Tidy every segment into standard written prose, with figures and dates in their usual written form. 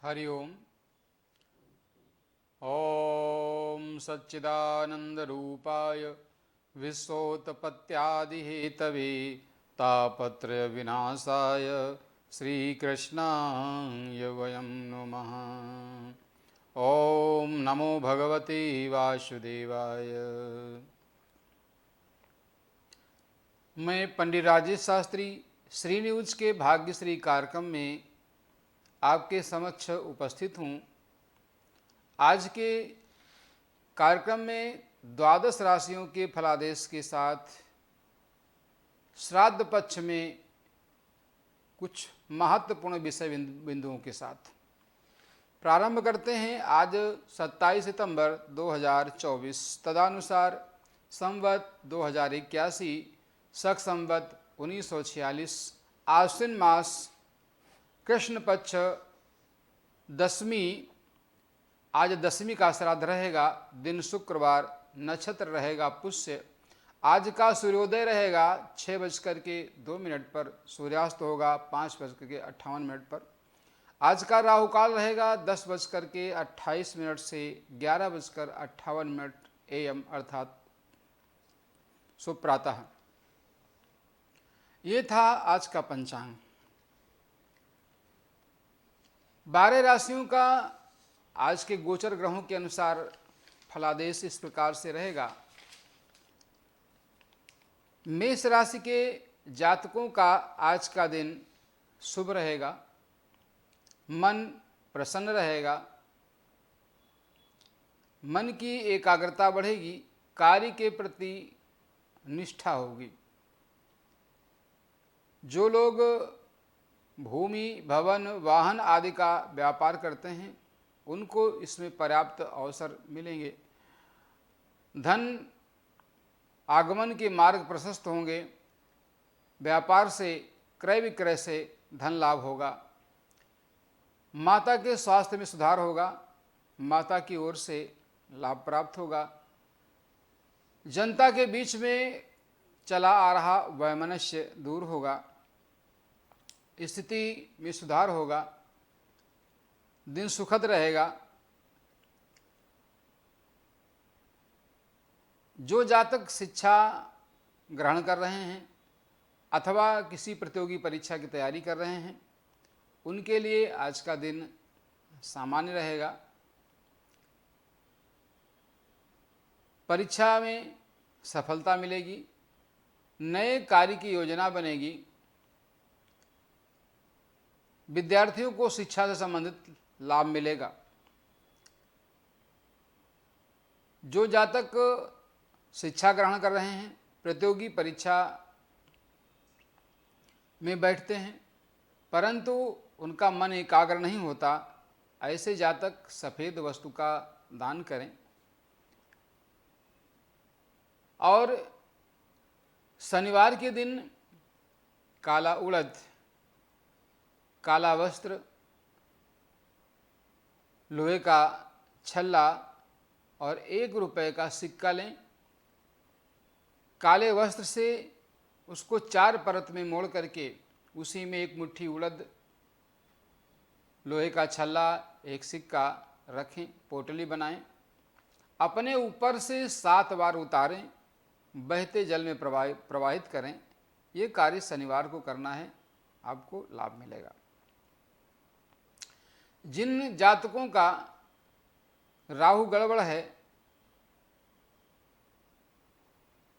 हरि ओम। ओम सच्चिदानंदरूपाय विश्वोत्पत्त्यादिहेतवे तापत्रय विनाशाय श्रीकृष्णाय वयं नुमः। ओम नमो भगवते वासुदेवाय। मैं पंडित राजेश शास्त्री श्री न्यूज के भाग्यश्री कार्यक्रम में आपके समक्ष उपस्थित हूँ। आज के कार्यक्रम में द्वादश राशियों के फलादेश के साथ श्राद्ध पक्ष में कुछ महत्वपूर्ण विषय बिंदुओं के साथ प्रारंभ करते हैं। आज 27 सितंबर 2024 तदनुसार संवत 2081 शक संवत 1946 आश्विन मास कृष्ण पक्ष दशमी। आज दशमी का श्राद्ध रहेगा। दिन शुक्रवार, नक्षत्र रहेगा पुष्य। आज का सूर्योदय रहेगा 6:02 पर, सूर्यास्त होगा 5:58 पर। आज का राहु काल रहेगा 10:28 से 11:58 AM अर्थात शुभ प्रातः। ये था आज का पंचांग। 12 राशियों का आज के गोचर ग्रहों के अनुसार फलादेश इस प्रकार से रहेगा। मेष राशि के जातकों का आज का दिन शुभ रहेगा। मन प्रसन्न रहेगा। मन की एकाग्रता बढ़ेगी। कार्य के प्रति निष्ठा होगी। जो लोग भूमि, भवन, वाहन आदि का व्यापार करते हैं उनको इसमें पर्याप्त अवसर मिलेंगे। धन आगमन के मार्ग प्रशस्त होंगे। व्यापार से, क्रय विक्रय से धन लाभ होगा। माता के स्वास्थ्य में सुधार होगा। माता की ओर से लाभ प्राप्त होगा। जनता के बीच में चला आ रहा वैमनस्य दूर होगा। स्थिति में सुधार होगा। दिन सुखद रहेगा। जो जातक शिक्षा ग्रहण कर रहे हैं अथवा किसी प्रतियोगी परीक्षा की तैयारी कर रहे हैं उनके लिए आज का दिन सामान्य रहेगा। परीक्षा में सफलता मिलेगी। नए कार्य की योजना बनेगी। विद्यार्थियों को शिक्षा से संबंधित लाभ मिलेगा। जो जातक शिक्षा ग्रहण कर रहे हैं, प्रतियोगी परीक्षा में बैठते हैं परंतु उनका मन एकाग्र नहीं होता, ऐसे जातक सफ़ेद वस्तु का दान करें। और शनिवार के दिन काला उड़द, काला वस्त्र, लोहे का छल्ला और 1 रुपये का सिक्का लें। काले वस्त्र से उसको 4 परत में मोड़ करके उसी में 1 मुट्ठी उड़द, लोहे का छल्ला, 1 सिक्का रखें। पोटली बनाएं। अपने ऊपर से 7 बार उतारें। बहते जल में प्रवाहित करें। ये कार्य शनिवार को करना है, आपको लाभ मिलेगा। जिन जातकों का राहु गड़बड़ है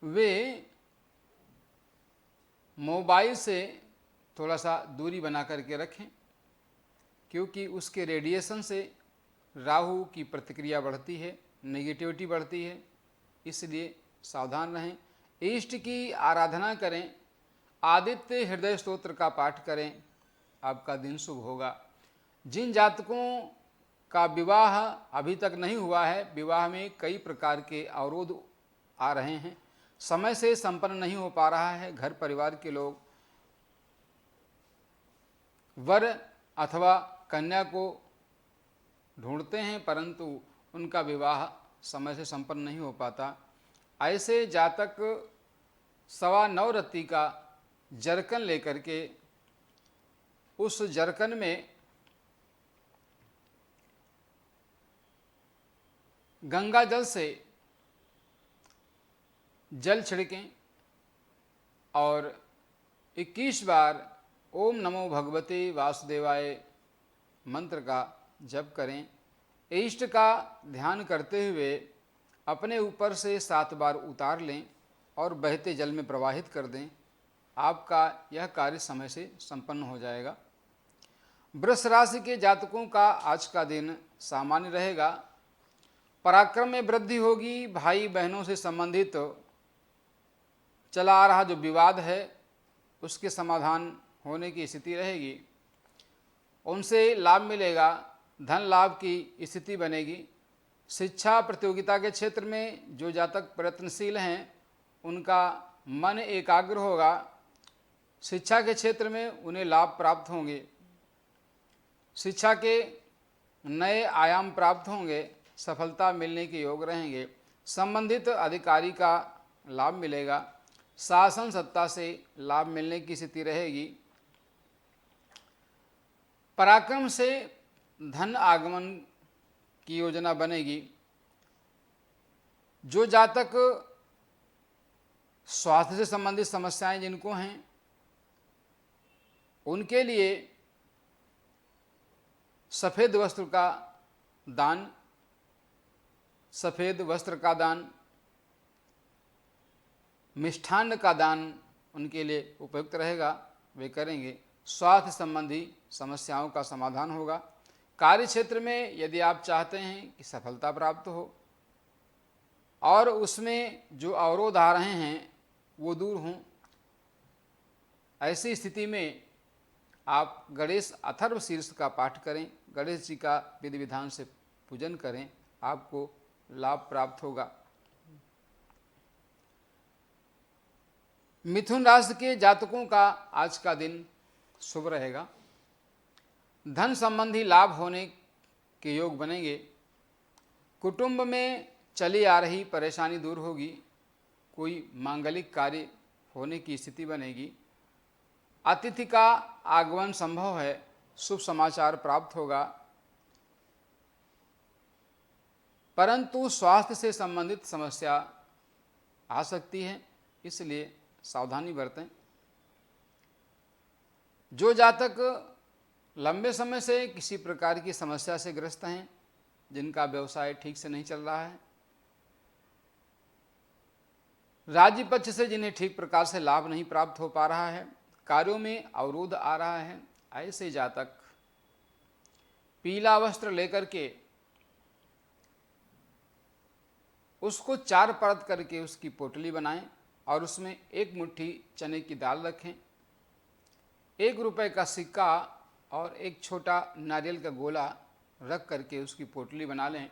वे मोबाइल से थोड़ा सा दूरी बना करके रखें, क्योंकि उसके रेडिएशन से राहु की प्रतिक्रिया बढ़ती है, नेगेटिविटी बढ़ती है, इसलिए सावधान रहें। इष्ट की आराधना करें। आदित्य हृदय स्तोत्र का पाठ करें। आपका दिन शुभ होगा। जिन जातकों का विवाह अभी तक नहीं हुआ है, विवाह में कई प्रकार के अवरोध आ रहे हैं, समय से संपन्न नहीं हो पा रहा है। घर परिवार के लोग वर अथवा कन्या को ढूंढते हैं परंतु उनका विवाह समय से संपन्न नहीं हो पाता। ऐसे जातक 9.25 रत्ती का जरकन लेकर के उस जरकन में गंगा जल से जल छिड़कें और 21 बार ओम नमो भगवते वासुदेवाय मंत्र का जप करें। इष्ट का ध्यान करते हुए अपने ऊपर से 7 बार उतार लें और बहते जल में प्रवाहित कर दें। आपका यह कार्य समय से संपन्न हो जाएगा। वृष राशि के जातकों का आज का दिन सामान्य रहेगा। पराक्रम में वृद्धि होगी। भाई बहनों से संबंधित चला आ रहा जो विवाद है उसके समाधान होने की स्थिति रहेगी। उनसे लाभ मिलेगा। धन लाभ की स्थिति बनेगी। शिक्षा प्रतियोगिता के क्षेत्र में जो जातक प्रयत्नशील हैं उनका मन एकाग्र होगा। शिक्षा के क्षेत्र में उन्हें लाभ प्राप्त होंगे। शिक्षा के नए आयाम प्राप्त होंगे। सफलता मिलने के योग रहेंगे। संबंधित अधिकारी का लाभ मिलेगा। शासन सत्ता से लाभ मिलने की स्थिति रहेगी। पराक्रम से धन आगमन की योजना बनेगी। जो जातक स्वास्थ्य से संबंधित समस्याएं जिनको हैं उनके लिए सफ़ेद वस्त्र का दान, सफ़ेद वस्त्र का दान, मिष्ठान्न का दान उनके लिए उपयुक्त रहेगा। वे करेंगे। स्वास्थ्य संबंधी समस्याओं का समाधान होगा। कार्य क्षेत्र में यदि आप चाहते हैं कि सफलता प्राप्त हो और उसमें जो अवरोध आ रहे हैं वो दूर हों, ऐसी स्थिति में आप गणेश अथर्व शीर्ष का पाठ करें। गणेश जी का विधि विधान से पूजन करें। आपको लाभ प्राप्त होगा। मिथुन राशि के जातकों का आज का दिन शुभ रहेगा। धन संबंधी लाभ होने के योग बनेंगे। कुटुंब में चली आ रही परेशानी दूर होगी। कोई मांगलिक कार्य होने की स्थिति बनेगी। अतिथि का आगमन संभव है। शुभ समाचार प्राप्त होगा। परंतु स्वास्थ्य से संबंधित समस्या आ सकती है, इसलिए सावधानी बरतें। जो जातक लंबे समय से किसी प्रकार की समस्या से ग्रस्त हैं, जिनका व्यवसाय ठीक से नहीं चल रहा है, राज्य पक्ष से जिन्हें ठीक प्रकार से लाभ नहीं प्राप्त हो पा रहा है, कार्यों में अवरोध आ रहा है, ऐसे जातक पीला वस्त्र लेकर के उसको 4 परत करके उसकी पोटली बनाएं और उसमें 1 मुट्ठी चने की दाल रखें, 1 रुपये का सिक्का और एक छोटा नारियल का गोला रख करके उसकी पोटली बना लें।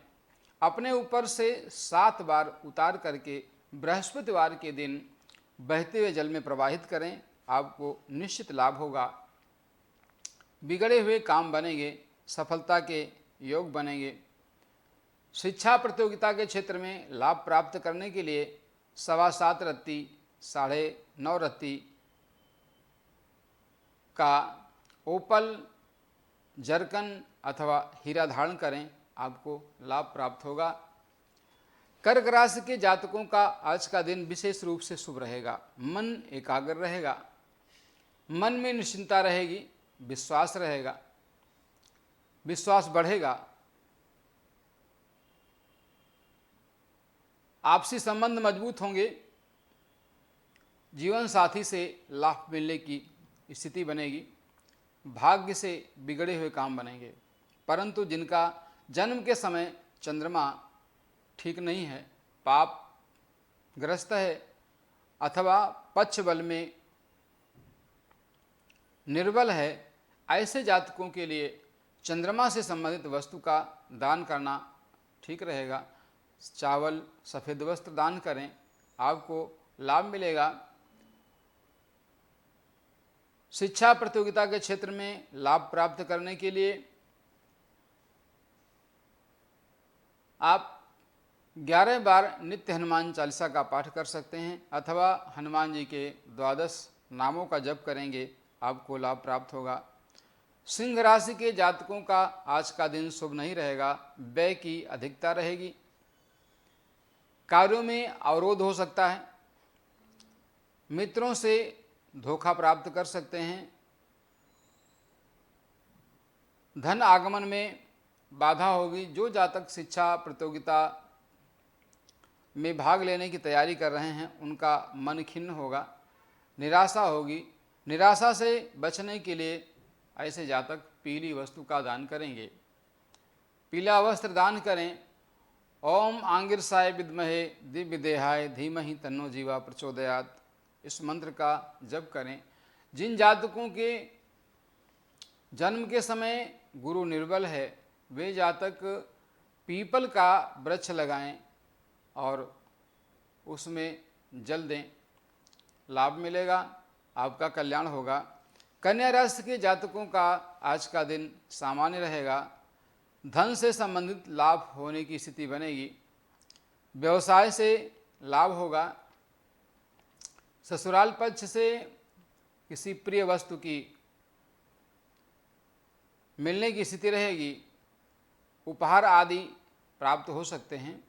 अपने ऊपर से 7 बार उतार करके बृहस्पतिवार के दिन बहते हुए जल में प्रवाहित करें। आपको निश्चित लाभ होगा। बिगड़े हुए काम बनेंगे। सफलता के योग बनेंगे। शिक्षा प्रतियोगिता के क्षेत्र में लाभ प्राप्त करने के लिए 7.25 रत्ती 9.5 रत्ती का ओपल, जरकन अथवा हीरा धारण करें। आपको लाभ प्राप्त होगा। कर्क राशि के जातकों का आज का दिन विशेष रूप से शुभ रहेगा। मन एकाग्र रहेगा। मन में निश्चिंता रहेगी। विश्वास रहेगा। विश्वास बढ़ेगा। आपसी संबंध मजबूत होंगे। जीवन साथी से लाभ मिलने की स्थिति बनेगी। भाग्य से बिगड़े हुए काम बनेंगे। परंतु जिनका जन्म के समय चंद्रमा ठीक नहीं है, पाप ग्रस्त है अथवा पक्ष बल में निर्बल है, ऐसे जातकों के लिए चंद्रमा से संबंधित वस्तु का दान करना ठीक रहेगा। चावल, सफ़ेद वस्त्र दान करें। आपको लाभ मिलेगा। शिक्षा प्रतियोगिता के क्षेत्र में लाभ प्राप्त करने के लिए आप 11 बार नित्य हनुमान चालीसा का पाठ कर सकते हैं अथवा हनुमान जी के 12 नामों का जप करेंगे। आपको लाभ प्राप्त होगा। सिंह राशि के जातकों का आज का दिन शुभ नहीं रहेगा। व्यय की अधिकता रहेगी। कार्यों में अवरोध हो सकता है, मित्रों से धोखा प्राप्त कर सकते हैं, धन आगमन में बाधा होगी। जो जातक शिक्षा प्रतियोगिता में भाग लेने की तैयारी कर रहे हैं उनका मन खिन्न होगा, निराशा होगी। निराशा से बचने के लिए ऐसे जातक पीली वस्तु का दान करेंगे, पीला वस्त्र दान करें। ओम आंगिरसाय विद्महे दिव्य देहाय धीमहि तन्नो जीवा प्रचोदयात, इस मंत्र का जप करें। जिन जातकों के जन्म के समय गुरु निर्बल है वे जातक पीपल का वृक्ष लगाएं और उसमें जल दें, लाभ मिलेगा, आपका कल्याण होगा। कन्या राशि के जातकों का आज का दिन सामान्य रहेगा, धन से संबंधित लाभ होने की स्थिति बनेगी, व्यवसाय से लाभ होगा, ससुराल पक्ष से किसी प्रिय वस्तु की मिलने की स्थिति रहेगी, उपहार आदि प्राप्त हो सकते हैं,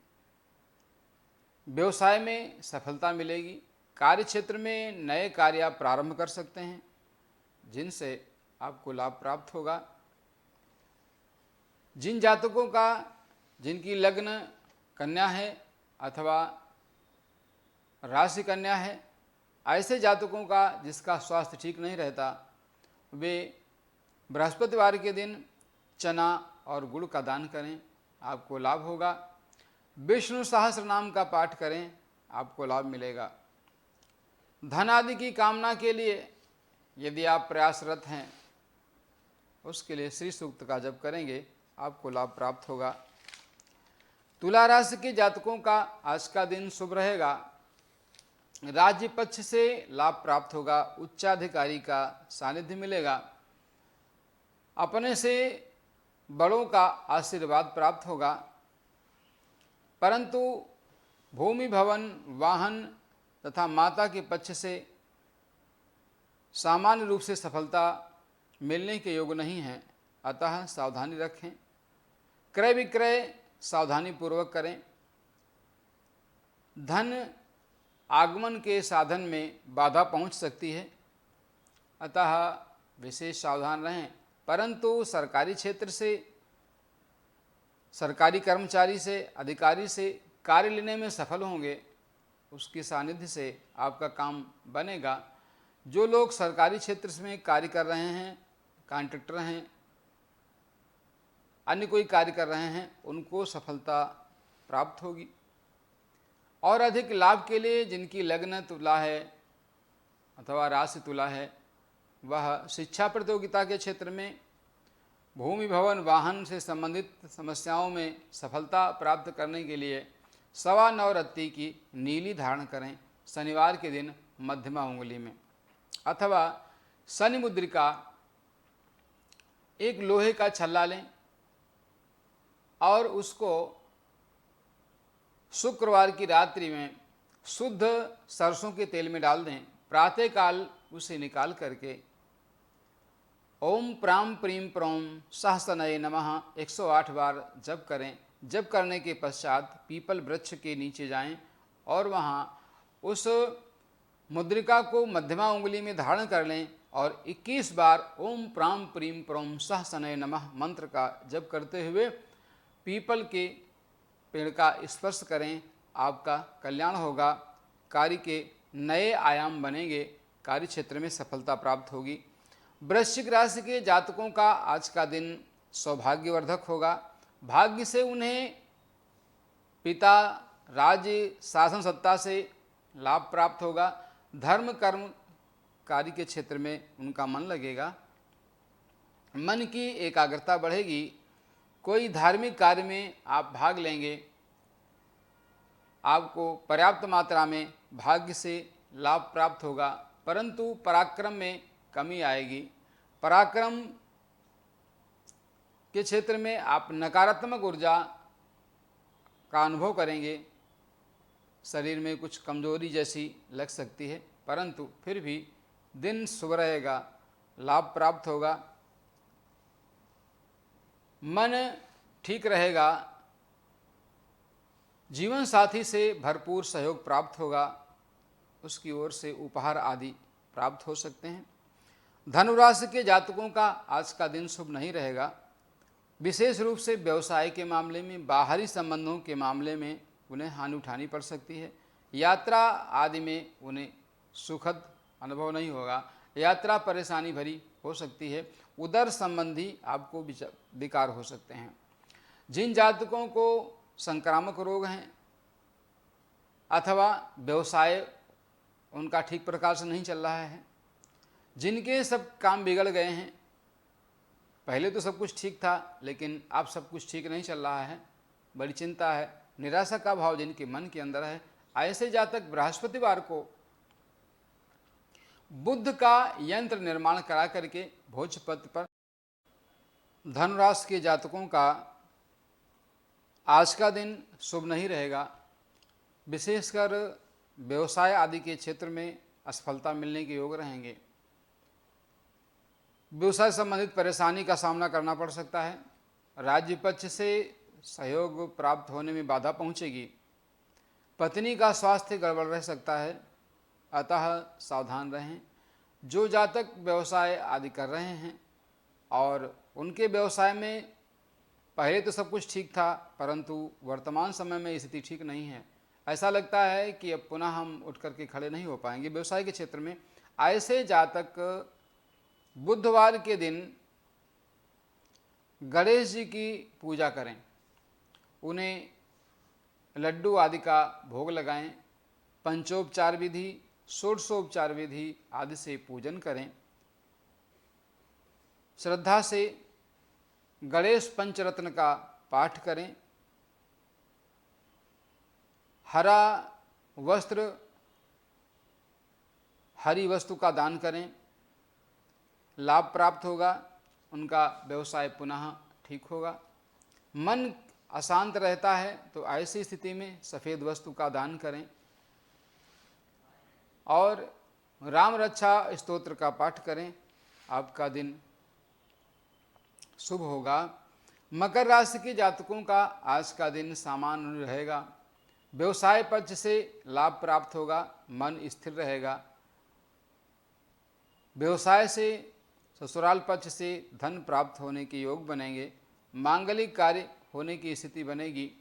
व्यवसाय में सफलता मिलेगी, कार्य क्षेत्र में नए कार्य आप प्रारंभ कर सकते हैं जिनसे आपको लाभ प्राप्त होगा। जिन जातकों का जिनकी लग्न कन्या है अथवा राशि कन्या है, ऐसे जातकों का जिसका स्वास्थ्य ठीक नहीं रहता, वे बृहस्पतिवार के दिन चना और गुड़ का दान करें, आपको लाभ होगा। विष्णु सहस्त्र नाम का पाठ करें, आपको लाभ मिलेगा। धन आदि की कामना के लिए यदि आप प्रयासरत हैं, उसके लिए श्री सूक्त का जप करेंगे, आपको लाभ प्राप्त होगा। तुला राशि के जातकों का आज का दिन शुभ रहेगा, राज्य पक्ष से लाभ प्राप्त होगा, उच्चाधिकारी का सानिध्य मिलेगा, अपने से बड़ों का आशीर्वाद प्राप्त होगा। परंतु भूमि भवन वाहन तथा माता के पक्ष से सामान्य रूप से सफलता मिलने के योग नहीं है, अतः सावधानी रखें। क्रय विक्रय सावधानी पूर्वक करें। धन आगमन के साधन में बाधा पहुंच सकती है, अतः विशेष सावधान रहें। परंतु सरकारी क्षेत्र से, सरकारी कर्मचारी से, अधिकारी से कार्य लेने में सफल होंगे, उसके सानिध्य से आपका काम बनेगा। जो लोग सरकारी क्षेत्र में कार्य कर रहे हैं, कॉन्ट्रैक्टर हैं, अन्य कोई कार्य कर रहे हैं, उनको सफलता प्राप्त होगी। और अधिक लाभ के लिए जिनकी लग्न तुला है अथवा राशि तुला है, वह शिक्षा प्रतियोगिता के क्षेत्र में भूमि भवन वाहन से संबंधित समस्याओं में सफलता प्राप्त करने के लिए 9.25 रत्ती की नीली धारण करें शनिवार के दिन मध्यमा उंगली में, अथवा शनि मुद्रिका एक लोहे का छल्ला लें और उसको शुक्रवार की रात्रि में शुद्ध सरसों के तेल में डाल दें। प्रातःकाल उसे निकाल करके ओम प्राम प्रीम प्रोम सहस्रनये नमः 108 बार जप करें। जप करने के पश्चात पीपल वृक्ष के नीचे जाएं और वहाँ उस मुद्रिका को मध्यमा उंगली में धारण कर लें और 21 बार ओम प्राम प्रीम प्रोम सहस्रनये नमः मंत्र का जप करते हुए पीपल के पेड़ का स्पर्श करें। आपका कल्याण होगा, कार्य के नए आयाम बनेंगे, कार्य क्षेत्र में सफलता प्राप्त होगी। वृश्चिक राशि के जातकों का आज का दिन सौभाग्यवर्धक होगा। भाग्य से उन्हें पिता राज्य शासन सत्ता से लाभ प्राप्त होगा। धर्म कर्म कार्य के क्षेत्र में उनका मन लगेगा, मन की एकाग्रता बढ़ेगी। कोई धार्मिक कार्य में आप भाग लेंगे, आपको पर्याप्त मात्रा में भाग्य से लाभ प्राप्त होगा, परंतु पराक्रम में कमी आएगी। पराक्रम के क्षेत्र में आप नकारात्मक ऊर्जा का अनुभव करेंगे, शरीर में कुछ कमजोरी जैसी लग सकती है, परंतु फिर भी दिन शुभ रहेगा, लाभ प्राप्त होगा, मन ठीक रहेगा, जीवन साथी से भरपूर सहयोग प्राप्त होगा, उसकी ओर से उपहार आदि प्राप्त हो सकते हैं। धनु राशि के जातकों का आज का दिन शुभ नहीं रहेगा। विशेष रूप से व्यवसाय के मामले में, बाहरी संबंधों के मामले में उन्हें हानि उठानी पड़ सकती है। यात्रा आदि में उन्हें सुखद अनुभव नहीं होगा, यात्रा परेशानी भरी हो सकती है। उदर संबंधी आपको विकार हो सकते हैं। जिन जातकों को संक्रामक रोग हैं अथवा व्यवसाय उनका ठीक प्रकार से नहीं चल रहा है, जिनके सब काम बिगड़ गए हैं, पहले तो सब कुछ ठीक था लेकिन अब सब कुछ ठीक नहीं चल रहा है, बड़ी चिंता है, निराशा का भाव जिनके मन के अंदर है, ऐसे जातक बृहस्पतिवार को बुद्ध का यंत्र निर्माण करा करके भोजपत्र पर, धनुराशि के जातकों का आज का दिन शुभ नहीं रहेगा। विशेषकर व्यवसाय आदि के क्षेत्र में असफलता मिलने के योग रहेंगे। व्यवसाय संबंधित परेशानी का सामना करना पड़ सकता है। राज्य पक्ष से सहयोग प्राप्त होने में बाधा पहुंचेगी। पत्नी का स्वास्थ्य गड़बड़ रह सकता है, अतः सावधान रहें। जो जातक व्यवसाय आदि कर रहे हैं और उनके व्यवसाय में पहले तो सब कुछ ठीक था, परंतु वर्तमान समय में स्थिति ठीक नहीं है, ऐसा लगता है कि अब पुनः हम उठ करके खड़े नहीं हो पाएंगे व्यवसाय के क्षेत्र में, ऐसे जातक बुधवार के दिन गणेश जी की पूजा करें, उन्हें लड्डू आदि का भोग लगाएं, पंचोपचार विधि, षोडशोपचार विधि आदि से पूजन करें। श्रद्धा से गणेश पंचरत्न का पाठ करें। हरा वस्त्र, हरी वस्तु का दान करें, लाभ प्राप्त होगा, उनका व्यवसाय पुनः ठीक होगा। मन अशांत रहता है तो ऐसी स्थिति में सफ़ेद वस्तु का दान करें और राम रक्षा स्तोत्र का पाठ करें, आपका दिन शुभ होगा। मकर राशि के जातकों का आज का दिन सामान्य रहेगा। व्यवसाय पक्ष से लाभ प्राप्त होगा, मन स्थिर रहेगा। व्यवसाय से ससुराल पक्ष से धन प्राप्त होने के योग बनेंगे। मांगलिक कार्य होने की स्थिति बनेगी।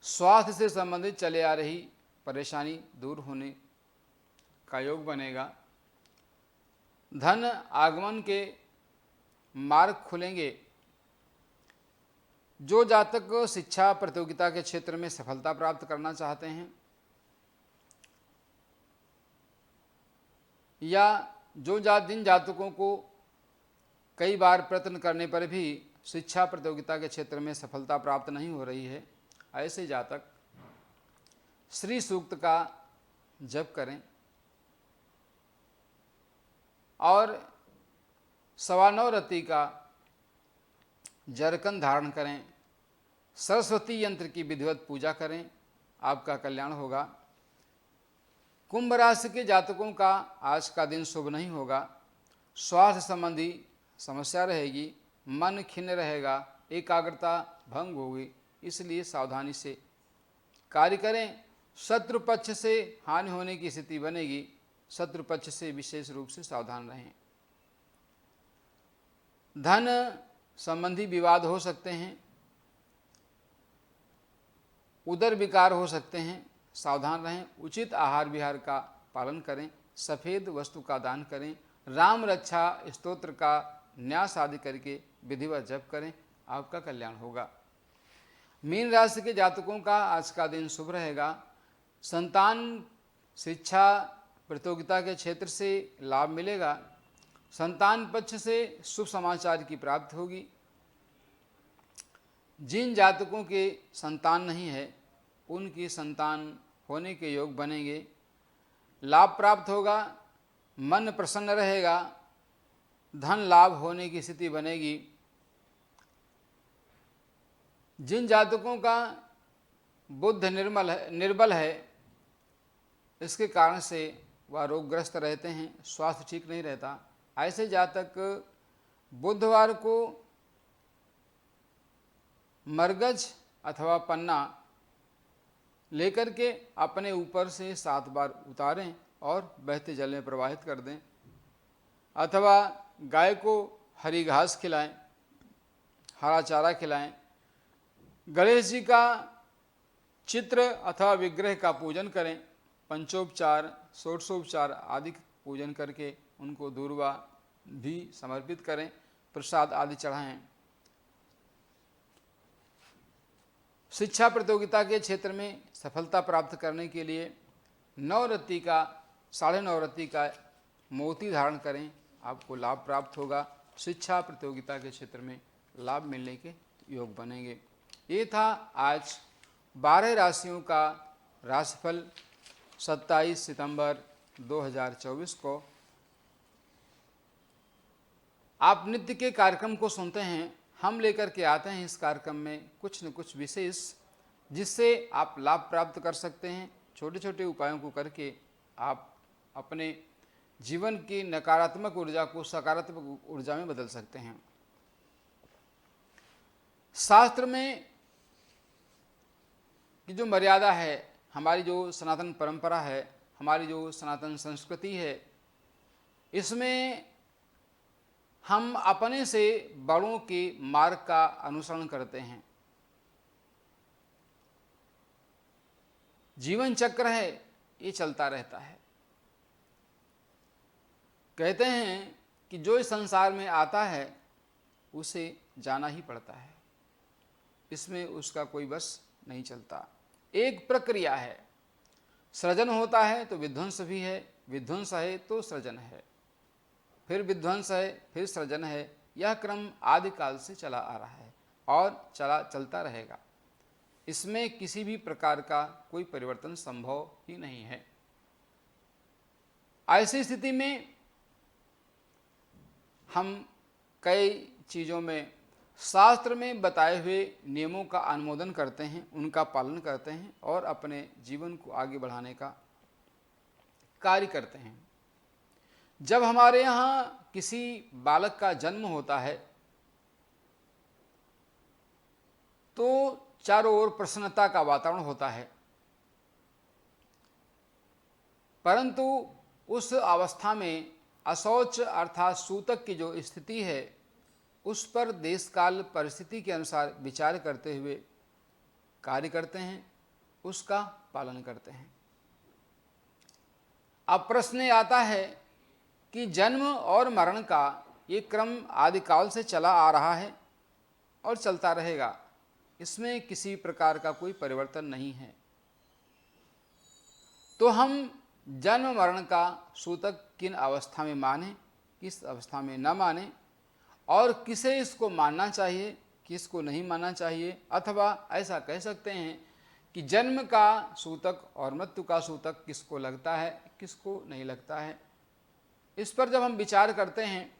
स्वास्थ्य से संबंधित चले आ रही परेशानी दूर होने का योग बनेगा। धन आगमन के मार्ग खुलेंगे। जो जातक शिक्षा प्रतियोगिता के क्षेत्र में सफलता प्राप्त करना चाहते हैं या जिन जातकों को कई बार प्रयत्न करने पर भी शिक्षा प्रतियोगिता के क्षेत्र में सफलता प्राप्त नहीं हो रही है, ऐसे जातक श्री सूक्त का जप करें और 9.25 रति का जरकन धारण करें। सरस्वती यंत्र की विधिवत पूजा करें, आपका कल्याण होगा। कुंभ राशि के जातकों का आज का दिन शुभ नहीं होगा। स्वास्थ्य संबंधी समस्या रहेगी, मन खिन्न रहेगा, एकाग्रता भंग होगी, इसलिए सावधानी से कार्य करें। शत्रु पक्ष से हानि होने की स्थिति बनेगी, शत्रु पक्ष से विशेष रूप से सावधान रहें। धन संबंधी विवाद हो सकते हैं, उदर विकार हो सकते हैं, सावधान रहें। उचित आहार विहार का पालन करें, सफ़ेद वस्तु का दान करें, राम रक्षा स्तोत्र का न्यास आदि करके विधिवत जप करें, आपका कल्याण होगा। मीन राशि के जातकों का आज का दिन शुभ रहेगा। संतान शिक्षा प्रतियोगिता के क्षेत्र से लाभ मिलेगा। संतान पक्ष से शुभ समाचार की प्राप्ति होगी। जिन जातकों के संतान नहीं है उनकी संतान होने के योग बनेंगे। लाभ प्राप्त होगा, मन प्रसन्न रहेगा, धन लाभ होने की स्थिति बनेगी। जिन जातकों का बुद्ध निर्बल है, इसके कारण से वह रोगग्रस्त रहते हैं, स्वास्थ्य ठीक नहीं रहता, ऐसे जातक बुधवार को मरगज अथवा पन्ना लेकर के अपने ऊपर से 7 बार उतारें और बहते जल में प्रवाहित कर दें, अथवा गाय को हरी घास खिलाएं, हरा चारा खिलाएं, गणेश जी का चित्र अथवा विग्रह का पूजन करें, पंचोपचार षोडशोपचार आदि पूजन करके उनको दूर्वा भी समर्पित करें, प्रसाद आदि चढ़ाएं। शिक्षा प्रतियोगिता के क्षेत्र में सफलता प्राप्त करने के लिए 9 रत्ती का 9.5 रत्ती का मोती धारण करें, आपको लाभ प्राप्त होगा। शिक्षा प्रतियोगिता के क्षेत्र में लाभ मिलने के योग बनेंगे। ये था आज 12 राशियों का राशिफल 27 सितंबर 2024 को। आप नित्य के कार्यक्रम को सुनते हैं, हम लेकर के आते हैं इस कार्यक्रम में कुछ न कुछ विशेष, जिससे आप लाभ प्राप्त कर सकते हैं। छोटे छोटे उपायों को करके आप अपने जीवन की नकारात्मक ऊर्जा को सकारात्मक ऊर्जा में बदल सकते हैं। शास्त्र में की जो मर्यादा है, हमारी जो सनातन परंपरा है, हमारी जो सनातन संस्कृति है, इसमें हम अपने से बड़ों के मार्ग का अनुसरण करते हैं। जीवन चक्र है, ये चलता रहता है। कहते हैं कि जो इस संसार में आता है उसे जाना ही पड़ता है, इसमें उसका कोई बस नहीं चलता। एक प्रक्रिया है, सृजन होता है तो विध्वंस भी है, विध्वंस है तो सृजन है, फिर विध्वंस है, फिर सृजन है। यह क्रम आदिकाल से चला आ रहा है और चलता रहेगा। इसमें किसी भी प्रकार का कोई परिवर्तन संभव ही नहीं है। ऐसी स्थिति में हम कई चीज़ों में शास्त्र में बताए हुए नियमों का अनुमोदन करते हैं, उनका पालन करते हैं और अपने जीवन को आगे बढ़ाने का कार्य करते हैं। जब हमारे यहाँ किसी बालक का जन्म होता है तो चारों ओर प्रसन्नता का वातावरण होता है, परंतु उस अवस्था में अशौच अर्थात सूतक की जो स्थिति है, उस पर देश काल परिस्थिति के अनुसार विचार करते हुए कार्य करते हैं, उसका पालन करते हैं। अब प्रश्न आता है कि जन्म और मरण का ये क्रम आदिकाल से चला आ रहा है और चलता रहेगा, इसमें किसी प्रकार का कोई परिवर्तन नहीं है। तो हम जन्म मरण का सूतक किन अवस्था में माने, किस अवस्था में न माने, और किसे इसको मानना चाहिए, किसको नहीं मानना चाहिए, अथवा ऐसा कह सकते हैं कि जन्म का सूतक और मृत्यु का सूतक किसको लगता है, किसको नहीं लगता है। इस पर जब हम विचार करते हैं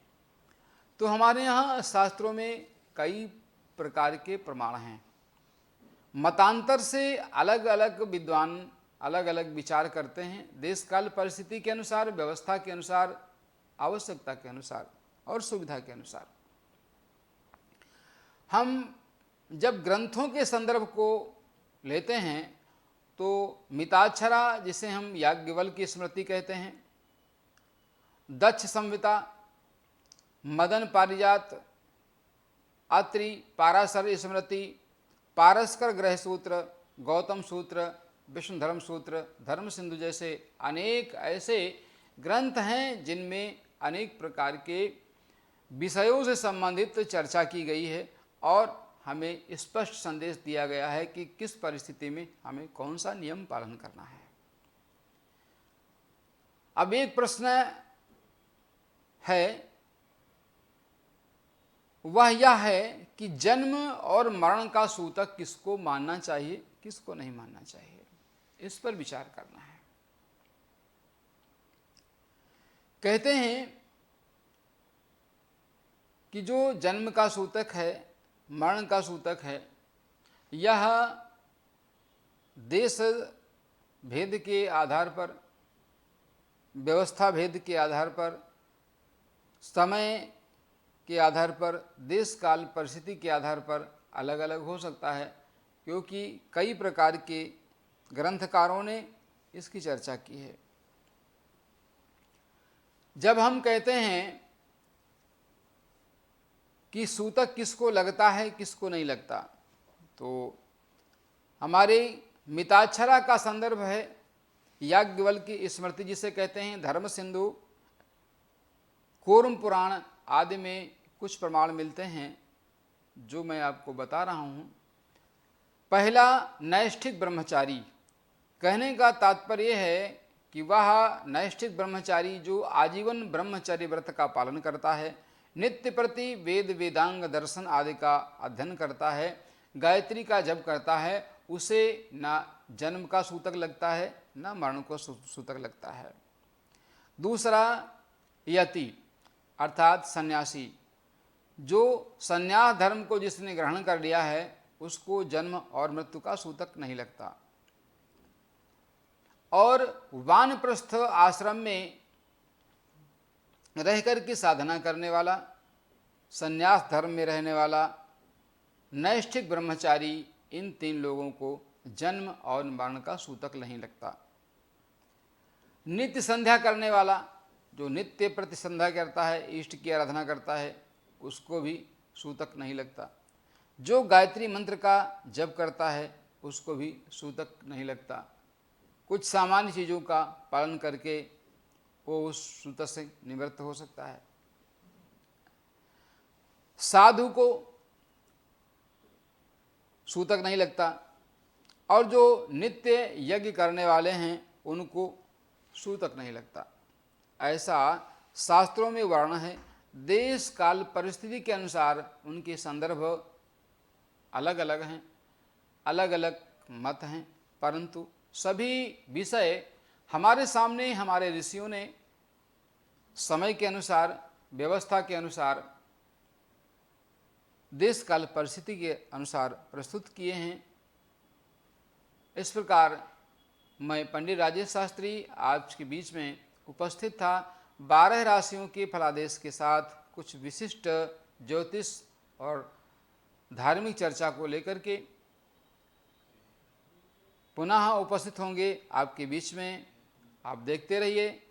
तो हमारे यहाँ शास्त्रों में कई प्रकार के प्रमाण हैं। मतांतर से अलग अलग विद्वान अलग अलग विचार करते हैं, देश काल परिस्थिति के अनुसार, व्यवस्था के अनुसार, आवश्यकता के अनुसार और सुविधा के अनुसार। हम जब ग्रंथों के संदर्भ को लेते हैं तो मिताक्षरा, जिसे हम याज्ञवल्क्य की स्मृति कहते हैं, दक्ष संहिता, मदन पारिजात, अत्रि, पाराशर स्मृति, पारस्कर ग्रह सूत्र, गौतम सूत्र, विष्णु धर्म सूत्र, धर्म सिंधु जैसे अनेक ऐसे ग्रंथ हैं जिनमें अनेक प्रकार के विषयों से संबंधित चर्चा की गई है और हमें स्पष्ट संदेश दिया गया है कि किस परिस्थिति में हमें कौन सा नियम पालन करना है। अब एक प्रश्न है, वह यह है कि जन्म और मरण का सूतक किसको मानना चाहिए, किसको नहीं मानना चाहिए, इस पर विचार करना है। कहते हैं कि जो जन्म का सूतक है, मरण का सूतक है, यह देश भेद के आधार पर, व्यवस्था भेद के आधार पर, समय के आधार पर, देश काल परिस्थिति के आधार पर अलग अलग हो सकता है। क्योंकि कई प्रकार के ग्रंथकारों ने इसकी चर्चा की है। जब हम कहते हैं कि सूतक किसको लगता है किसको नहीं लगता, तो हमारे मिताक्षरा का संदर्भ है याज्ञवल्क्य की स्मृति जिसे कहते हैं, धर्म सिंधु, कूर्म पुराण आदि में कुछ प्रमाण मिलते हैं जो मैं आपको बता रहा हूँ। पहला, नैष्ठिक ब्रह्मचारी। कहने का तात्पर्य है कि वह नैष्ठिक ब्रह्मचारी जो आजीवन ब्रह्मचर्य व्रत का पालन करता है, नित्य प्रति वेद वेदांग दर्शन आदि का अध्ययन करता है, गायत्री का जप करता है, उसे ना जन्म का सूतक लगता है ना मरण को सूतक लगता है। दूसरा, यति अर्थात सन्यासी। जो संन्यास धर्म को जिसने ग्रहण कर लिया है उसको जन्म और मृत्यु का सूतक नहीं लगता। और वानप्रस्थ आश्रम में रहकर के साधना करने वाला, संन्यास धर्म में रहने वाला, नैष्ठिक ब्रह्मचारी, इन तीन लोगों को जन्म और मरण का सूतक नहीं लगता। नित्य संध्या करने वाला, जो नित्य प्रति संध्या करता है, इष्ट की आराधना करता है, उसको भी सूतक नहीं लगता। जो गायत्री मंत्र का जप करता है उसको भी सूतक नहीं लगता। कुछ सामान्य चीज़ों का पालन करके वो उस सूतक से निवृत्त हो सकता है। साधु को सूतक नहीं लगता, और जो नित्य यज्ञ करने वाले हैं उनको सूतक नहीं लगता। ऐसा शास्त्रों में वर्णन है। देश काल परिस्थिति के अनुसार उनके संदर्भ अलग अलग हैं, अलग अलग मत हैं, परंतु सभी विषय हमारे सामने हमारे ऋषियों ने समय के अनुसार, व्यवस्था के अनुसार, देश काल परिस्थिति के अनुसार प्रस्तुत किए हैं। इस प्रकार मैं पंडित राजेश शास्त्री आपके बीच में उपस्थित था 12 राशियों के फलादेश के साथ कुछ विशिष्ट ज्योतिष और धार्मिक चर्चा को लेकर के। पुनः उपस्थित होंगे आपके बीच में। आप देखते रहिए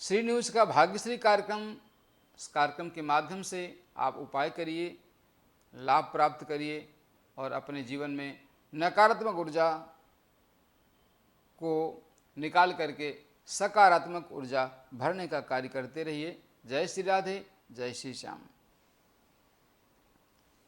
श्री न्यूज़ का भाग्यश्री कार्यक्रम। इस कार्यक्रम के माध्यम से आप उपाय करिए, लाभ प्राप्त करिए और अपने जीवन में नकारात्मक ऊर्जा को निकाल करके सकारात्मक ऊर्जा भरने का कार्य करते रहिए। जय श्री राधे, जय श्री श्याम।